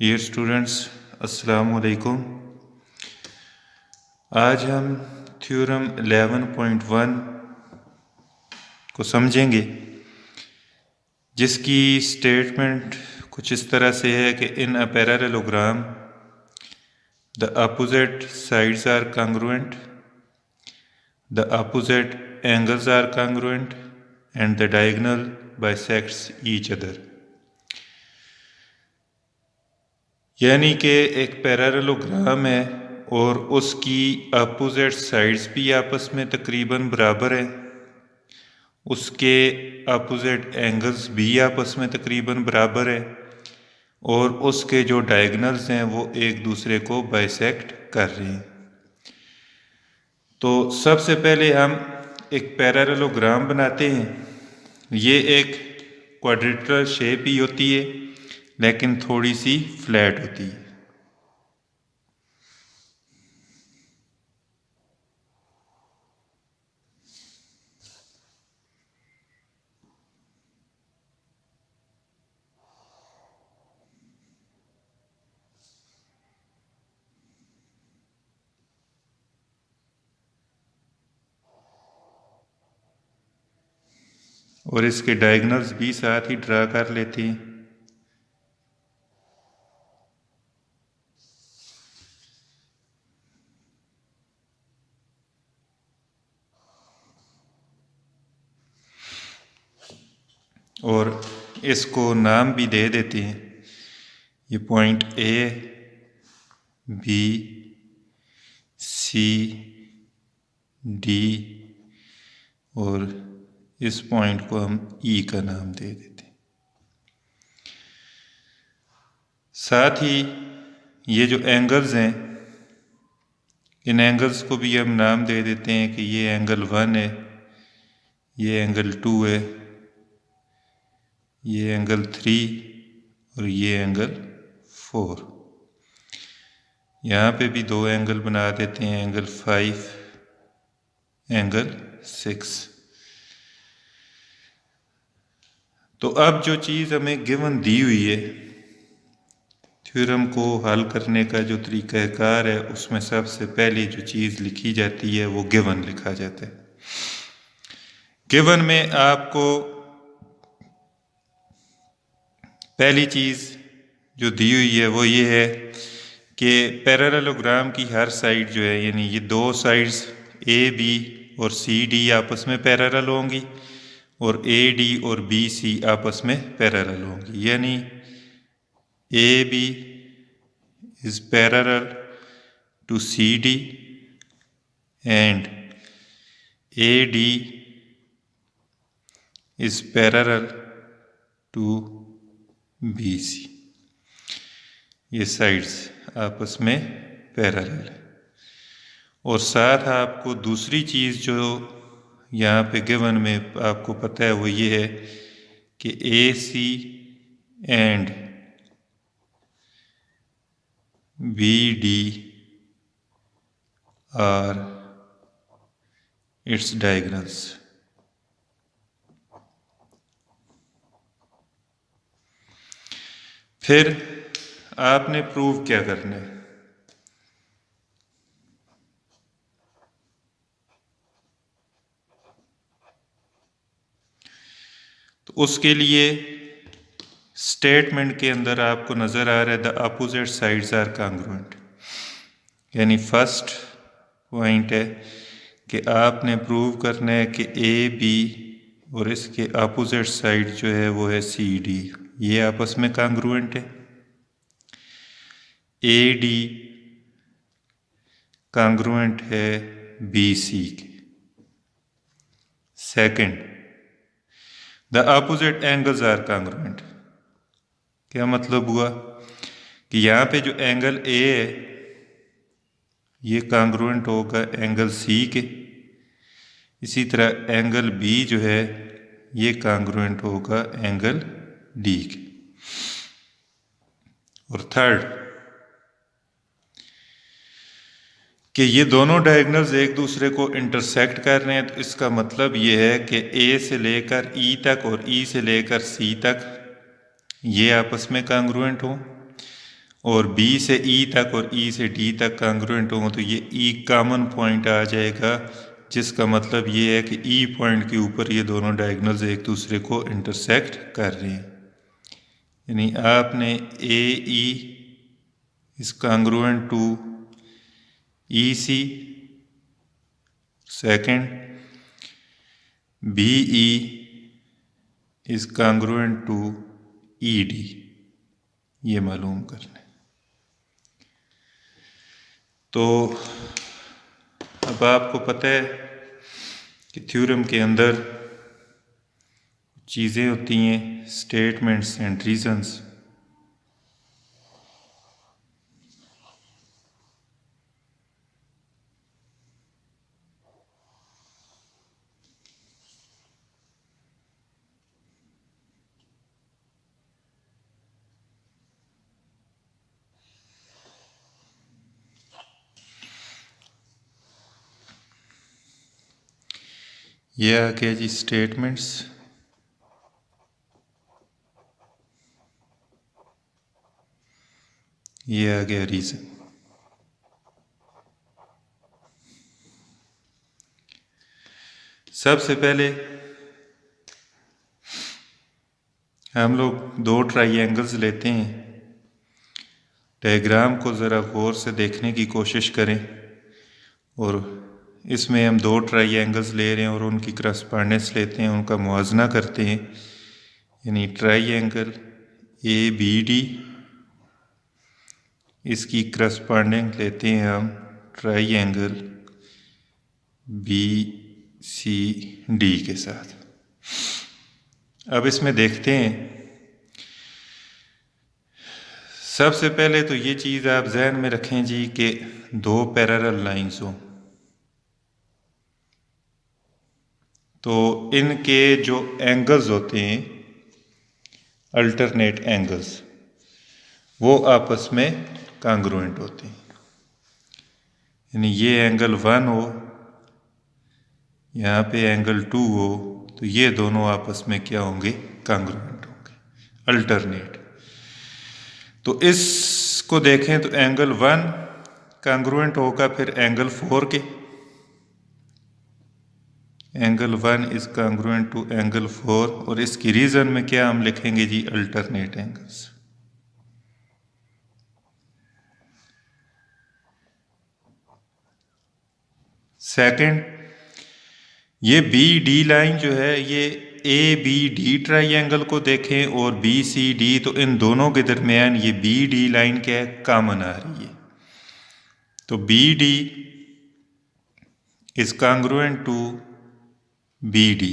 Dear students, अस्सलाम वालेकुम। आज हम थ्योरम 11.1 को समझेंगे, जिसकी स्टेटमेंट कुछ इस तरह से है कि in a parallelogram the opposite sides are congruent, the opposite angles are congruent and the diagonal bisects each other. यानी कि एक पैरेललोग्राम है और उसकी अपोजिट साइड्स भी आपस में तकरीबन बराबर हैं, उसके अपोजिट एंगल्स भी आपस में तकरीबन बराबर है और उसके जो डायगोनल्स हैं वो एक दूसरे को बाइसेक्ट कर रहे हैं। तो सबसे पहले हम एक पैरेललोग्राम बनाते हैं। ये एक क्वाड्रिलेटरल शेप ही होती है, लेकिन थोड़ी सी फ्लैट होती है। और इसके डायगोनल्स भी साथ ही ड्रा कर लेते हैं। और इसको नाम भी दे देते हैं। ये point A, B, C, D और इस पॉइंट को हम ई का नाम दे देते हैं। साथ ही ये जो एंगल्स हैं, इन एंगल्स को भी हम नाम दे देते हैं कि ये एंगल 1 है, ये एंगल 2 है, ये एंगल 3 और ये एंगल 4। यहाँ पे भी दो एंगल बना देते हैं, एंगल 5, एंगल 6। तो अब जो चीज़ हमें गिवन दी हुई है, थ्योरम को हल करने का जो तरीक़ाकार है, उसमें सबसे पहले जो चीज़ लिखी जाती है वो गिवन लिखा जाता है। गिवन में आपको पहली चीज़ जो दी हुई है वो ये है कि पैरेललोग्राम की हर साइड जो है, यानी ये दो साइड्स ए बी और सी डी आपस में पैरेलल होंगी और ए डी और बी सी आपस में पैरेलल होंगी। यानी A B is parallel to CD and AD is parallel to BC। ये साइड्स आपस में पैरेलल है। और साथ आपको दूसरी चीज़ जो यहाँ पे गिवन में आपको पता है वो ये है कि AC and BD are its diagonals। फिर आपने प्रूव क्या करना है? तो उसके लिए स्टेटमेंट के अंदर आपको नज़र आ रहा है the opposite sides are congruent. यानी फर्स्ट पॉइंट है कि आपने प्रूव करना है कि ए बी और इसके अपोजिट साइड जो है वो है सी डी, ये आपस में कॉन्ग्रुएंट है। ए डी कॉन्ग्रुएंट है बी सी के। Second, the opposite angles are congruent. क्या मतलब हुआ कि यहाँ पे जो एंगल ए है ये कॉन्ग्रुएंट होगा एंगल सी के, इसी तरह एंगल बी जो है ये कॉन्ग्रुएंट होगा एंगल डी के। और थर्ड कि ये दोनों डायगोनल्स एक दूसरे को इंटरसेक्ट कर रहे हैं, तो इसका मतलब ये है कि ए से लेकर ई तक और ई से लेकर सी तक ये आपस में कॉन्ग्रुएंट हो। और बी से ई तक और ई से डी तक कांग्रुएंट हों तो ये ई कॉमन पॉइंट आ जाएगा, जिसका मतलब ये है कि ई पॉइंट के ऊपर ये दोनों डायगोनल्स एक दूसरे को इंटरसेक्ट कर रहे हैं। यानी आपने A E is congruent to E C, second B E is congruent to E D, ये मालूम करना है। तो अब आपको पता है कि थ्योरम के अंदर चीज़ें होती हैं स्टेटमेंट्स एंड रीजंस। ये आ गया जी स्टेटमेंट्स, ये आ गया रीज़न। सबसे पहले हम लोग दो ट्राइएंगल्स लेते हैं, डायग्राम को ज़रा गौर से देखने की कोशिश करें और इसमें हम दो ट्राइएंगल्स ले रहे हैं और उनकी करस्पॉन्डेंस लेते हैं, उनका मुआवजना करते हैं। यानी ट्राइएंगल ए बी डी, इसकी करस्पॉन्डिंग लेते हैं हम ट्राइएंगल बी सी डी के साथ। अब इसमें देखते हैं, सबसे पहले तो ये चीज़ आप जहन में रखें जी कि दो पैरेलल लाइंस हों तो इनके जो एंगल्स होते हैं अल्टरनेट एंगल्स, वो आपस में कांग्रुएंट होते हैं। यानी ये एंगल 1 हो, यहाँ पे एंगल 2 हो, तो ये दोनों आपस में क्या होंगे, कांग्रुएंट होंगे, अल्टरनेट। तो इसको देखें तो एंगल 1 कांग्रुएंट होगा फिर एंगल 4 के, angle 1 is congruent to angle 4, और इसकी रीजन में क्या हम लिखेंगे जी, अल्टरनेट एंगल्स। सेकंड, ये बी डी लाइन जो है, ये ए बी डी ट्राइएंगल को देखें और बी सी डी, तो इन दोनों के दरमियान ये बी डी लाइन क्या है, कॉमन आ रही है। तो B D is congruent to B D,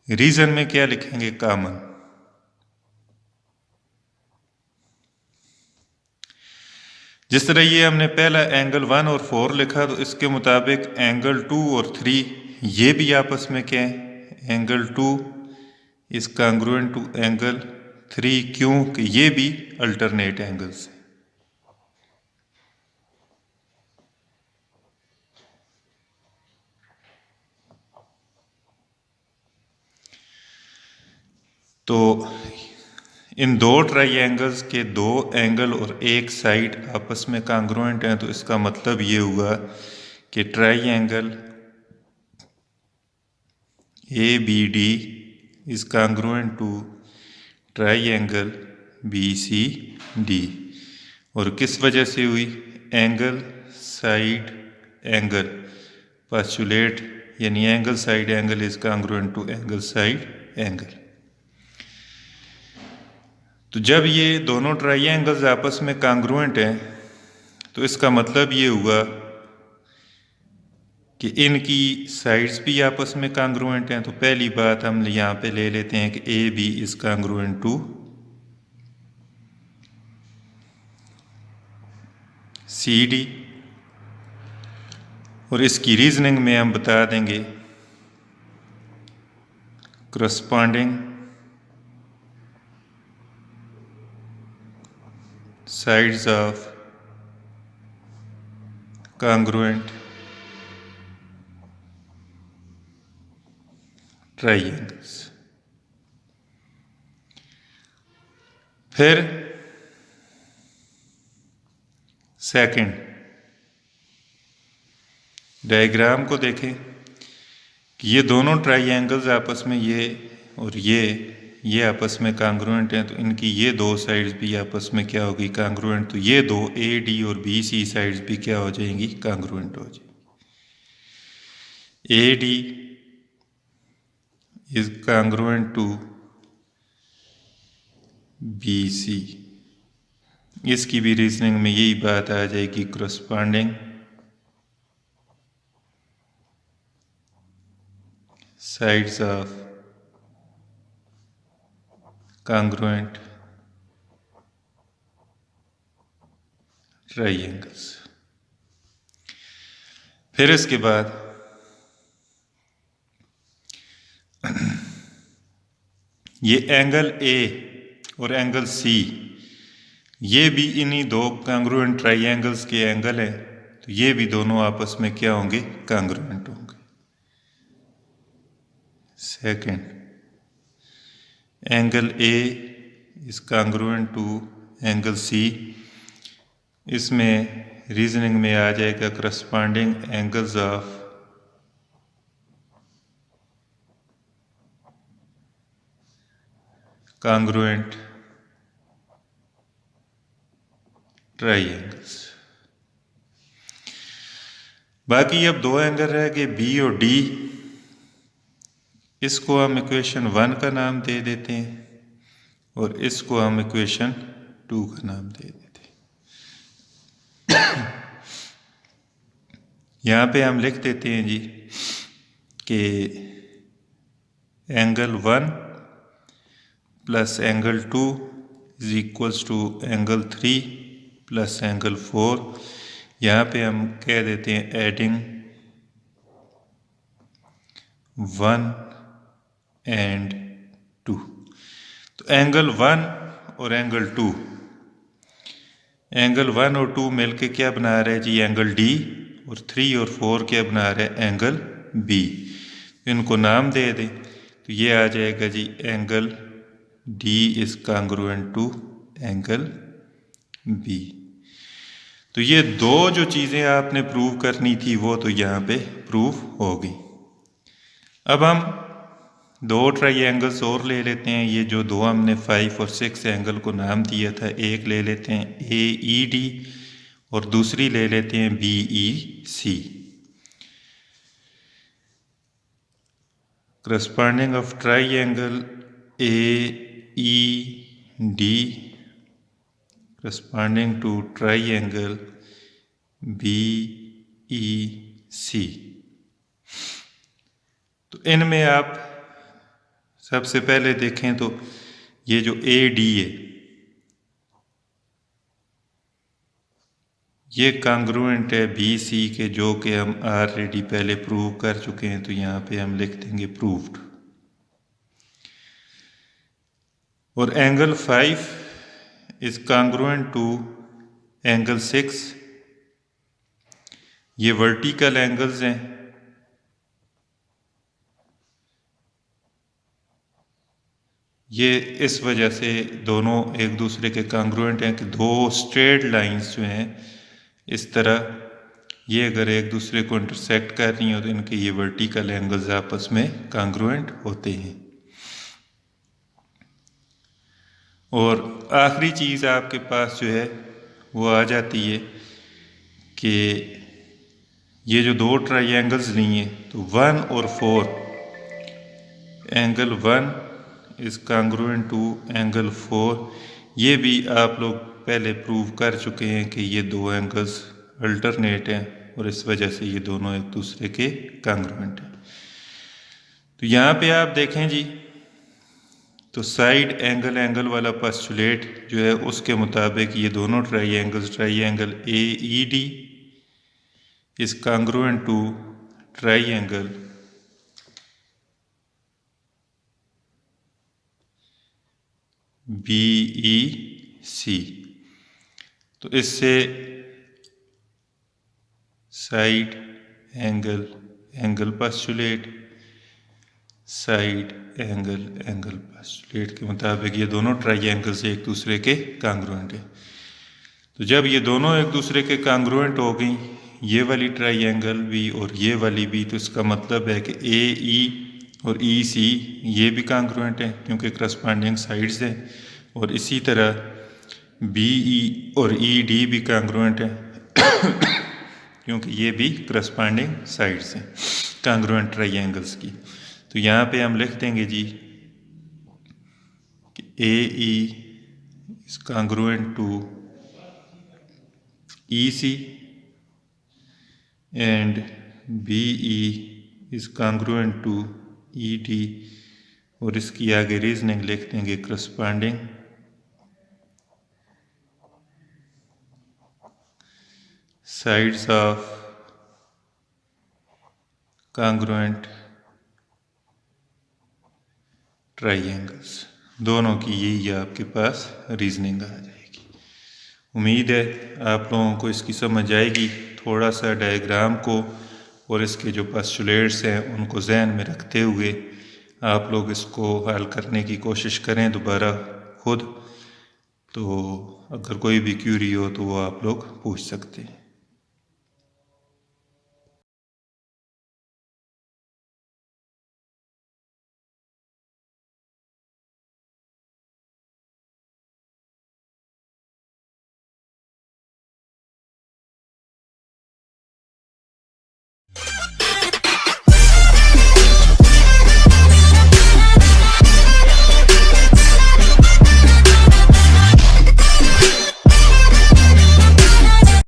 reason में क्या लिखेंगे, कॉमन। जिस तरह ये हमने पहला एंगल 1 और 4 लिखा, तो इसके मुताबिक एंगल 2 और 3 ये भी आपस में क्या है, angle 2 is congruent to angle 3, क्यों कि ये भी अल्टरनेट एंगल्स हैं। तो इन दो ट्राइएंगल्स के दो एंगल और एक साइड आपस में कांग्रुएंट हैं, तो इसका मतलब ये हुआ कि triangle A B D is congruent to triangle B C D. और किस वजह से हुई, एंगल साइड एंगल पोस्टुलेट, यानी angle side angle is congruent to angle side angle. तो जब ये दोनों ट्राइएंगल्स आपस में कांग्रुएंट हैं, तो इसका मतलब ये हुआ कि इनकी साइड्स भी आपस में कांग्रुएंट हैं। तो पहली बात हम यहाँ पे ले लेते हैं कि A B is congruent to C D, और इसकी रीजनिंग में हम बता देंगे corresponding sides of congruent triangles। फिर सेकंड, डायग्राम को देखें कि ये दोनों ट्राइंगल्स आपस में ये और ये आपस में कांग्रुएंट हैं, तो इनकी ये दो साइड्स भी आपस में क्या होगी, कांग्रुएंट। तो ये दो AD और BC साइड्स भी क्या हो जाएंगी, कांग्रुएंट हो जाएंगी। AD is congruent to BC। इसकी भी रीजनिंग में यही बात आ जाएगी, corresponding sides of congruent triangles। फिर इसके बाद ये एंगल A और एंगल C, ये भी इन्हीं दो कांग्रुएंट ट्राइंगल्स के एंगल हैं, तो ये भी दोनों आपस में क्या होंगे, कांग्रुएंट होंगे। Second, angle A is congruent to angle C। इसमें रीजनिंग में आ जाएगा corresponding angles of congruent triangles. बाकी अब दो एंगल रह गए B और D। इसको हम इक्वेशन 1 का नाम दे देते हैं और इसको हम इक्वेशन 2 का नाम दे देते हैं। यहाँ पे हम लिख देते हैं जी कि angle 1 plus angle 2 is equals to angle 3 plus angle 4। यहाँ पे हम कह देते हैं एडिंग 1 एंड 2। तो एंगल 1 और एंगल 2, एंगल 1 और 2 मिलके क्या बना रहे हैं जी, एंगल D, और 3 और 4 क्या बना रहे हैं, एंगल B। इनको नाम दे दें तो ये आ जाएगा जी angle D is congruent to angle B। तो ये दो जो चीज़ें आपने प्रूव करनी थी वो तो यहाँ पे प्रूव हो गई। अब हम दो ट्राइंगल्स और ले लेते हैं। ये जो दो हमने 5 और 6 एंगल को नाम दिया था, एक ले लेते हैं AED और दूसरी ले लेते हैं BEC। Corresponding of triangle AED corresponding to triangle BEC। तो इनमें आप सबसे पहले देखें तो ये जो AD है ये कांग्रुएंट है BC के, जो कि हम ऑलरेडी पहले प्रूव कर चुके हैं। तो यहाँ पे हम लिख देंगे प्रूव्ड। और angle 5 is congruent to angle 6। ये वर्टिकल एंगल्स हैं। ये इस वजह से दोनों एक दूसरे के कांग्रुएंट हैं कि दो स्ट्रेट लाइंस जो हैं इस तरह, ये अगर एक दूसरे को इंटरसेक्ट कर रही हो तो इनके ये वर्टिकल एंगल्स आपस में कांग्रुएंट होते हैं। और आखिरी चीज़ आपके पास जो है वो आ जाती है कि ये जो दो ट्राइंगल्स लिए तो 1 और 4, angle 1 is congruent to angle 4। ये भी आप लोग पहले प्रूव कर चुके हैं कि ये दो एंगल्स अल्टरनेट हैं और इस वजह से ये दोनों एक दूसरे के कांग्रुएंट हैं। तो यहाँ पे आप देखें जी, तो साइड एंगल एंगल वाला पोस्टुलेट जो है उसके मुताबिक ये दोनों triangles, triangle AED is congruent to triangle BEC। तो इससे side angle angle postulate, side angle angle postulate के मुताबिक ये दोनों ट्राइंगल्स एक दूसरे के कांग्रुएंट है। तो जब ये दोनों एक दूसरे के कांग्रुएंट हो गई, ये वाली ट्राइंगल भी और ये वाली भी, तो इसका मतलब है कि ए ई और ई सी ये भी कांग्रुएंट है क्योंकि करस्पॉन्डिंग साइड्स हैं, और इसी तरह बी ई और ई डी भी कांग्रुएंट है क्योंकि ये भी करस्पॉन्डिंग साइड्स हैं कांग्रुएंट ट्राइंगल्स की। तो यहाँ पे हम लिख देंगे जी कि A E is congruent to EC and BE is congruent to ED, और इसकी आगे रीजनिंग लिख देंगे corresponding sides of congruent triangles. दोनों की यही आपके पास रीजनिंग आ जाएगी। उम्मीद है आप लोगों को इसकी समझ आएगी। थोड़ा सा डायग्राम को और इसके जो पोस्टुलेट्स हैं उनको जहन में रखते हुए आप लोग इसको हल करने की कोशिश करें दोबारा खुद। तो अगर कोई भी क्यूरी हो तो वो आप लोग पूछ सकते हैं।